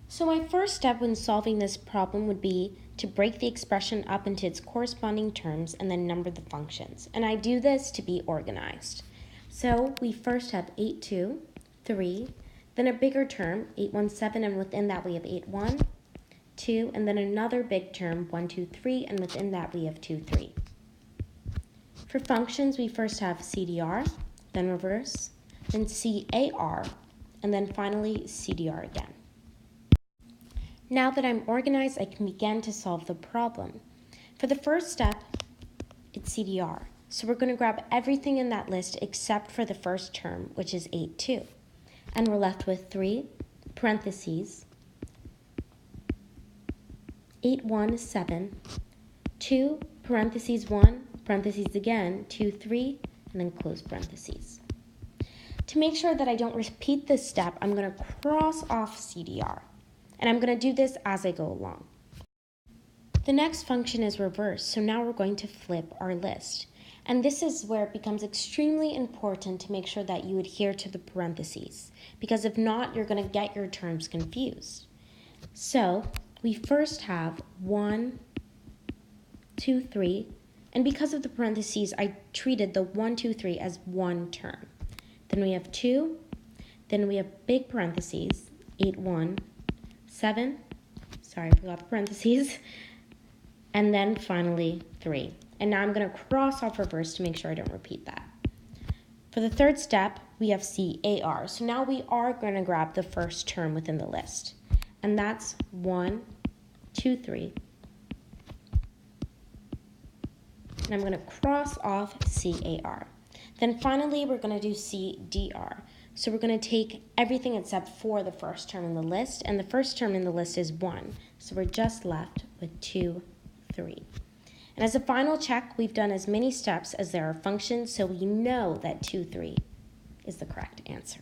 So my first step when solving this problem would be to break the expression up into its corresponding terms and then number the functions. And I do this to be organized. So we first have 8, 2, 3, then a bigger term, 8, 1, 7, and within that we have 8, 1, 2, and then another big term, 1, 2, 3, and within that we have 2, 3. For functions, we first have CDR, then reverse, then CAR, and then finally CDR again. Now that I'm organized, I can begin to solve the problem. For the first step, it's CDR. So we're going to grab everything in that list except for the first term, which is 8, 2. And we're left with 3, parentheses, 8, 1, 7, 2, parentheses 1, parentheses again, 2, 3, and then close parentheses. To make sure that I don't repeat this step, I'm going to cross off CDR. And I'm going to do this as I go along. The next function is reverse, so now we're going to flip our list. And this is where it becomes extremely important to make sure that you adhere to the parentheses, because if not, you're going to get your terms confused. So we first have 1, 2, 3, and because of the parentheses, I treated the 1, 2, 3 as one term. Then we have 2, then we have big parentheses, 8, 1, 7, sorry, I forgot the parentheses, and then finally 3. And now I'm going to cross off reverse to make sure I don't repeat that. For the third step, we have CAR. So now we are going to grab the first term within the list. And that's 1, 2, 3. And I'm going to cross off CAR. Then finally, we're going to do CDR. So we're going to take everything except for the first term in the list, and the first term in the list is 1. So we're just left with 2, 3. And as a final check, we've done as many steps as there are functions, so we know that 2, 3 is the correct answer.